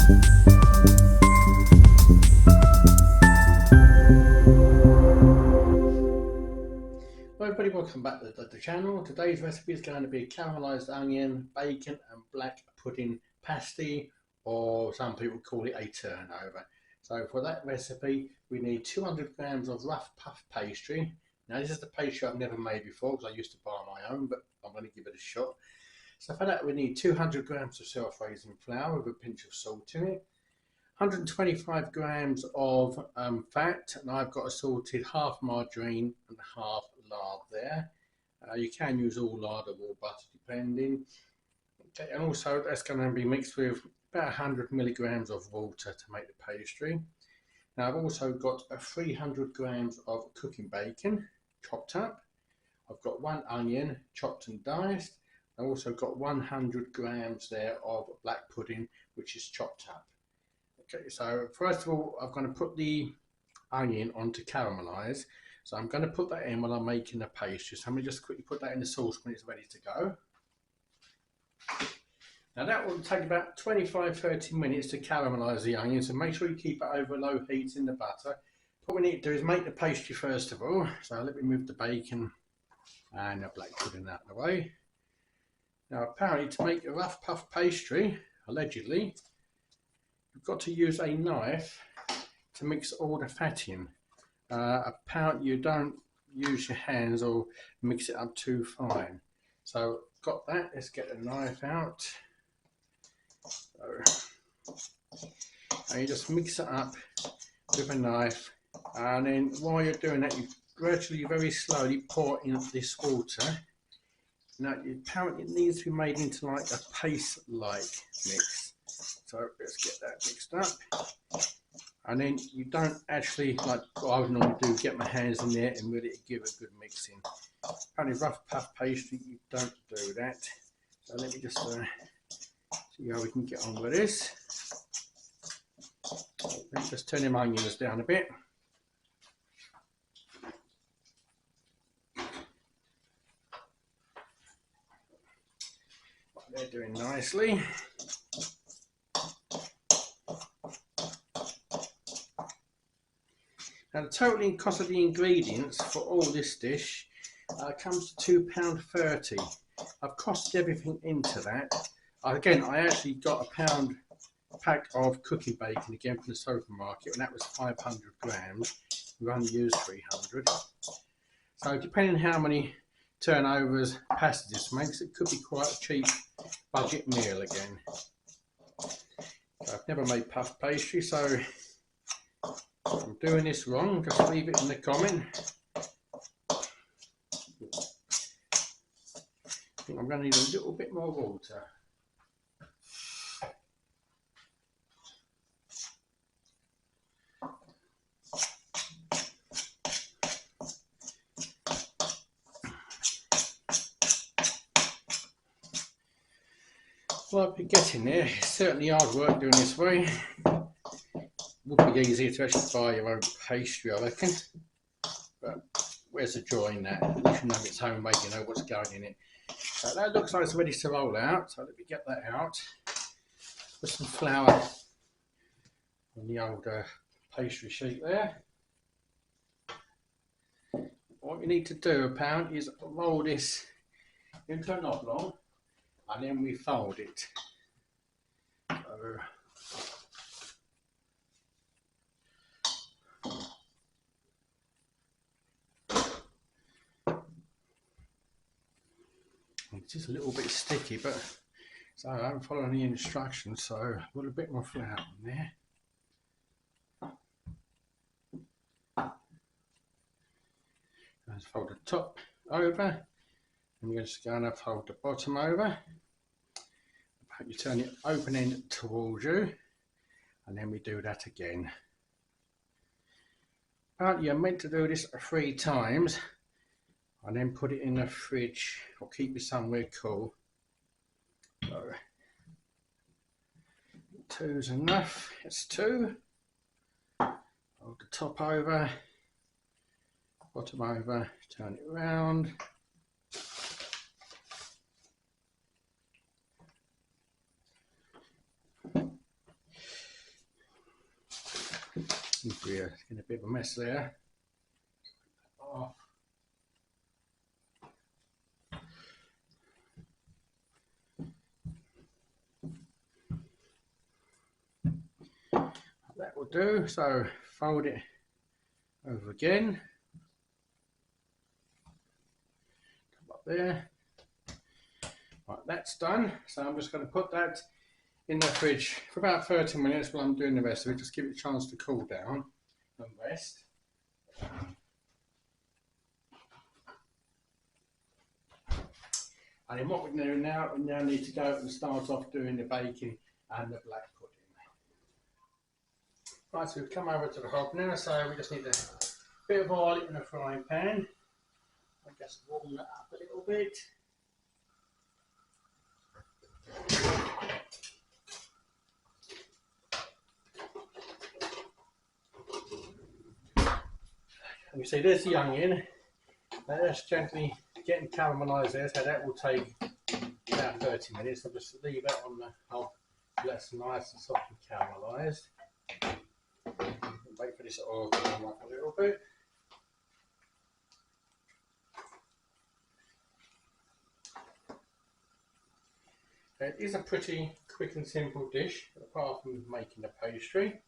Hello everybody, welcome back to the channel. Today's recipe is going to be caramelised onion, bacon and black pudding pasty, or some people call it a turnover. So for that recipe we need 200 grams of rough puff pastry. Now this is the pastry I've never made before because I used to buy my own, but I'm going to give it a shot. So for that we need 200 grams of self-raising flour with a pinch of salt in it, 125 grams of fat, and I've got assorted half margarine and half lard there. You can use all lard or all butter depending. Okay, and also that's going to be mixed with about 100 milligrams of water to make the pastry. Now I've also got 300 grams of cooking bacon chopped up. I've got 1 onion chopped and diced. I've also got 100 grams there of black pudding which is chopped up. Okay, so first of all I'm going to put the onion on to caramelise. So I'm going to put that in while I'm making the pastry. So I'm going to just quickly put that in the sauce when it's ready to go. Now that will take about 25-30 minutes to caramelise the onion, so make sure you keep it over low heat in the butter. What we need to do is make the pastry first of all. So let me move the bacon and the black pudding out of the way. Now apparently to make a rough puff pastry, allegedly, you've got to use a knife to mix all the fat in. Apparently you don't use your hands or mix it up too fine. So got that, let's get the knife out. And you just mix it up with a knife, and then while you're doing that you gradually very slowly pour in this water. Now apparently it needs to be made into like a paste like mix. So let's get that mixed up. And then you don't actually, like what I would normally do, get my hands in there and really give a good mixing. Apparently rough puff pastry, you don't do that. So let me just see how we can get on with this. Let's just turn them onions down a bit. They're doing nicely. Now the total cost of the ingredients for all this dish comes to £2.30. I've costed everything into that. Again, I actually got a pound pack of cooking bacon again from the supermarket, and that was 500 grams. We only used 300. So depending on how many turnovers pasties this makes, it could be quite a cheap budget meal again. So I've never made puff pastry, so if I'm doing this wrong, just leave it in the comment. I think I'm going to need a little bit more water. Well, I'll be getting there. It's certainly hard work doing this way. Would be easier to actually buy your own pastry, I reckon. But where's the joy in that? At least you know it's homemade, you know what's going in it. So that looks like it's ready to roll out. So let me get that out. Put some flour on the old pastry sheet there. What you need to do, apparently, is roll this into an oblong, and then we fold it. So, it's just a little bit sticky, but so I'm following the instructions, so put a bit more flour on there. Let's fold the top over, and we're just going to fold the bottom over. You turn it open end towards you, and then we do that again. Apparently you're meant to do this 3 times, and then put it in the fridge or keep it somewhere cool. So 2's enough. It's 2. Hold the top over, bottom over, turn it around. Seems to be getting a bit of a mess there. Oh. That will do. So fold it over again. Come up there. Right, that's done. So I'm just going to put that in the fridge for about 30 minutes while I'm doing the rest of it. Just give it a chance to cool down and rest. And then what we're going to do now, we now need to go and start off doing the baking and the black pudding. Right, so we've come over to the hob now, so we just need a bit of oil in a frying pan. I'll just warm that up a little bit. And you see there's the onion. Now that's gently getting caramelised there, so that will take about 30 minutes. I'll just leave that on the hob so that's nice and soft and caramelised. Wait for this oil to come up a little bit. It is a pretty quick and simple dish, apart from making a pastry.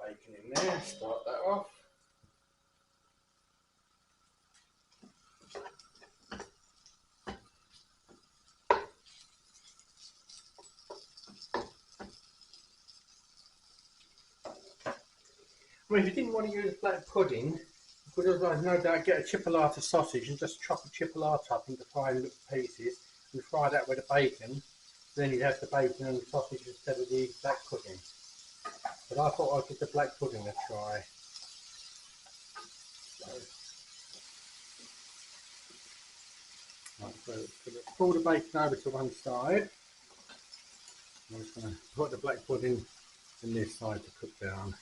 Bacon in there, start that off. I mean, if you didn't want to use black pudding, you could no doubt get a chipolata sausage and just chop a chipolata up into fine little pieces and fry that with the bacon. Then you'd have the bacon and the sausage instead of the black pudding. But I thought I'd give the black pudding a try. So pull the bacon over to one side. I'm just going to put the black pudding in this side to cook down.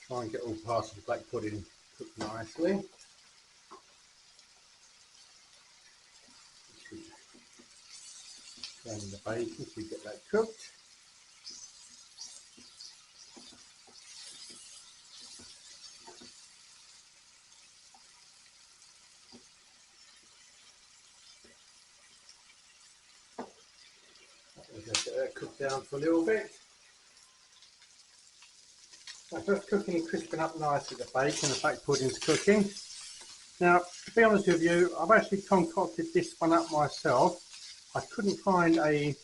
Try and get all parts of the black pudding cooked nicely. Turn in the bacon so we get that cooked. Just get that cooked down for a little bit. So just cooking and crisping up nicely the bacon, the black pudding's cooking. Now, to be honest with you, I've actually concocted this one up myself. I couldn't find a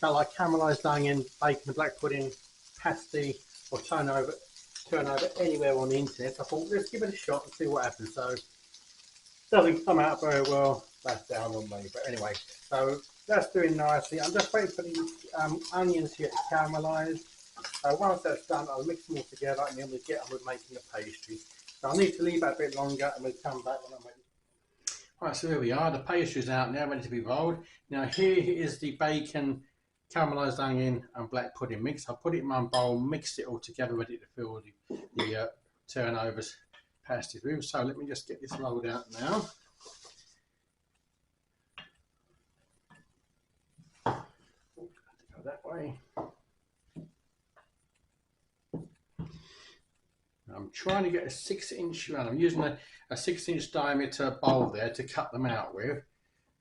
like caramelised onion, bacon and black pudding pasty or turnover anywhere on the internet. I thought, let's give it a shot and see what happens. So it doesn't come out very well, that's down on me. But anyway, so that's doing nicely. I'm just waiting for the onions to get caramelised. Once that's done, I'll mix them all together and then we'll get on with making the pastry. So I need to leave that a bit longer and we'll come back when I'm ready. Right, so here we are, the pastry's out now, ready to be rolled. Now here is the bacon, caramelised onion and black pudding mix. I put it in my bowl, mixed it all together, ready to fill the turnovers pasties with. So let me just get this rolled out now. Go that way. I'm trying to get a 6-inch round. I'm using a 6-inch diameter bowl there to cut them out with.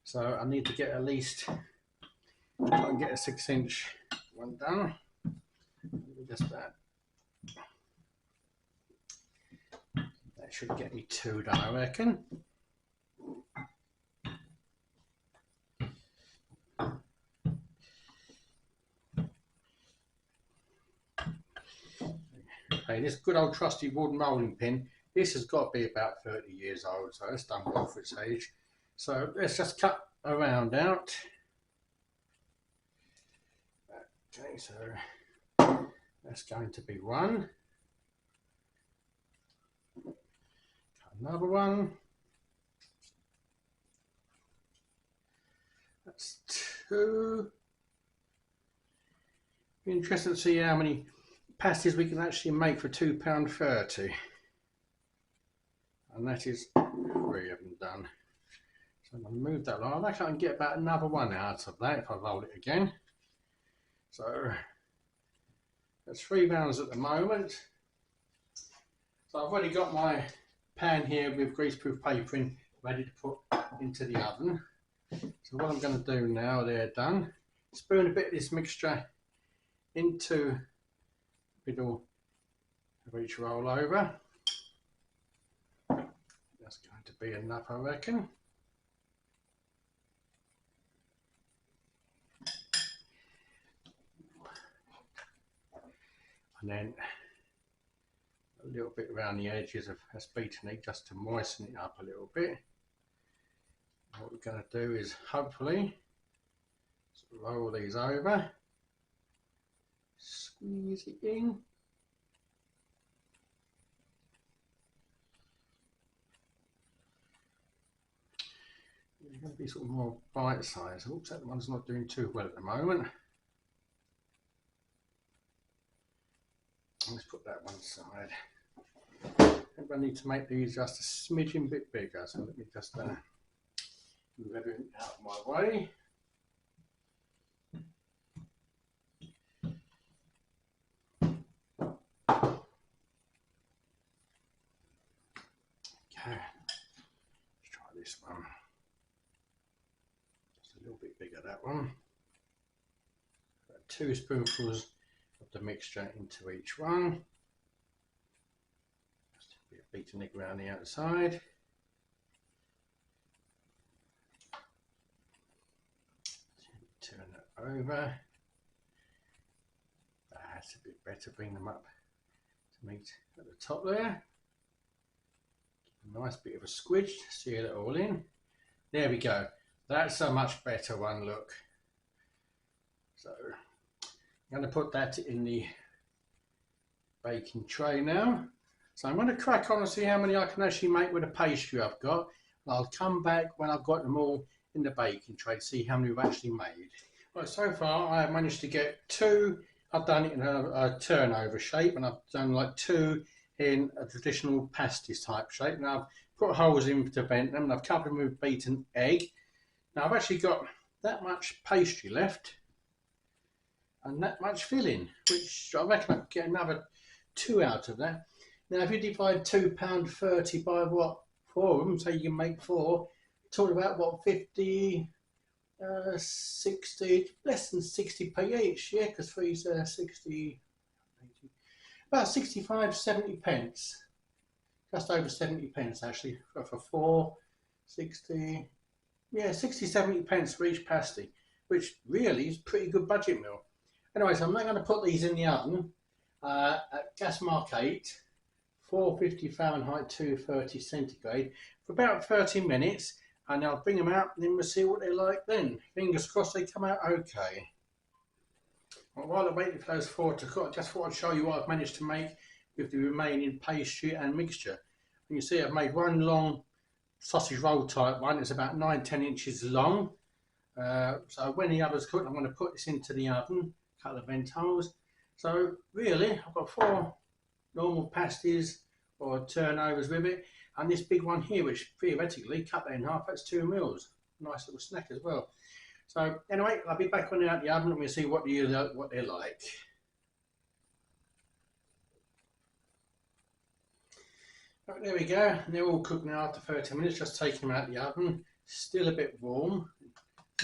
So I need to get at least, try and get a 6-inch one done. Just that. That should get me 2 done, I reckon. Okay, this good old trusty wooden rolling pin, this has got to be about 30 years old, so it's done well for its age. So let's just cut a round out. Okay, so that's going to be one. Cut another one. That's 2. Be interested to see how many pasties we can actually make for £2.30, and that is 3 of them done. So So I'm going to move that along. I reckon I can get about another one out of that if I roll it again. So that's 3 rounds at the moment. So I've already got my pan here with greaseproof paper in, ready to put into the oven. So what I'm going to do now, they're done, spoon a bit of this mixture into the middle of each roll over. That's going to be enough, I reckon. And then a little bit around the edges of this beaten egg just to moisten it up a little bit. And what we're going to do is hopefully roll these over, squeeze it in. It's going to be sort of more bite size. Oops, that one's not doing too well at the moment. Let's put that one aside. I think I need to make these just a smidgen bit bigger, so let me just move everything out of my way. Okay, let's try this one. Just a little bit bigger, that one. About 2 spoonfuls of the mixture into each one. Just a bit of beaten egg around the outside. Turn that over. That's a bit better. Bring them up to meet at the top there. Give a nice bit of a squidge, seal it all in. There we go. That's a much better one, look. So I'm going to put that in the baking tray now. So I'm going to crack on and see how many I can actually make with the pastry I've got. And I'll come back when I've got them all in the baking tray to see how many we've actually made. Right, so far I have managed to get 2. I've done it in a turnover shape, and I've done like 2 in a traditional pasties type shape. Now I've put holes in to vent them, and I've covered them with beaten egg. Now I've actually got that much pastry left and that much filling, which I reckon I could get another 2 out of that. Now if you divide £2.30 by what, 4 of them, so you can make 4, talk about what, 50, 60, less than 60p each, yeah, because 3's 60, 80, about 65, 70 pence, just over 70 pence actually, for 4, 60, yeah, 60, 70 pence for each pasty, which really is pretty good budget meal. Anyway, so I'm now going to put these in the oven at gas mark 8, 450 Fahrenheit, 230 centigrade for about 30 minutes, and I'll bring them out and then we'll see what they're like then. Fingers crossed they come out okay. Well, while I'm waiting for those 4 to cook, I just thought I'd show you what I've managed to make with the remaining pastry and mixture. And you see I've made one long sausage roll type one. It's about 9-10 inches long. So when the others cook, I'm going to put this into the oven, a couple of vent holes. So really, I've got 4 normal pasties or turnovers with it, and this big one here, which theoretically, cut that in half, that's 2 meals. Nice little snack as well. So anyway, I'll be back when they're out the oven and we'll see what they're like. Right, there we go. They're all cooked now after 30 minutes. Just taking them out the oven. Still a bit warm,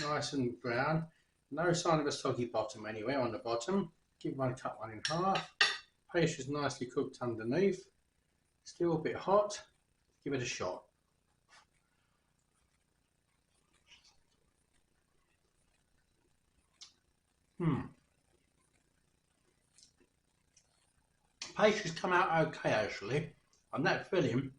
nice and brown. No sign of a soggy bottom anywhere on the bottom. Cut one in half. Pastry's nicely cooked underneath. Still a bit hot. Give it a shot. Pastry's come out okay actually, and that filling,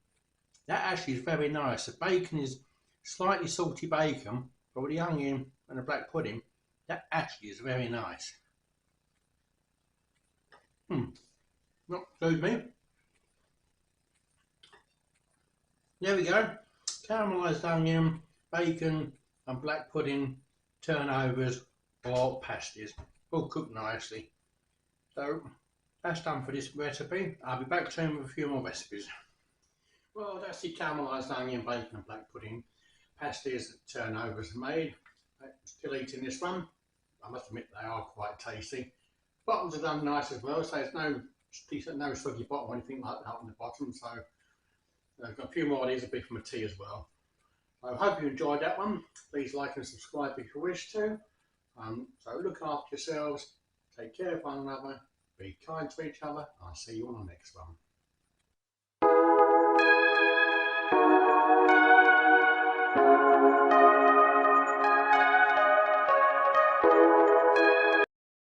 that actually is very nice. The bacon is slightly salty bacon, but with the onion and the black pudding, that actually is very nice. Not excuse me. There we go. Caramelised onion, bacon and black pudding turnovers or pasties, all cooked nicely. So that's done for this recipe. I'll be back soon with a few more recipes. Well, that's the caramelised onion, bacon and black pudding pasties that turnovers made. I'm still eating this one. I must admit they are quite tasty. Bottoms are done nice as well, so there's no decent, no soggy bottom or anything like that on the bottom. So I've got a few more of these, a bit for my tea as well. I hope you enjoyed that one. Please like and subscribe if you wish to. So look after yourselves, take care of one another, be kind to each other. I'll see you on the next one.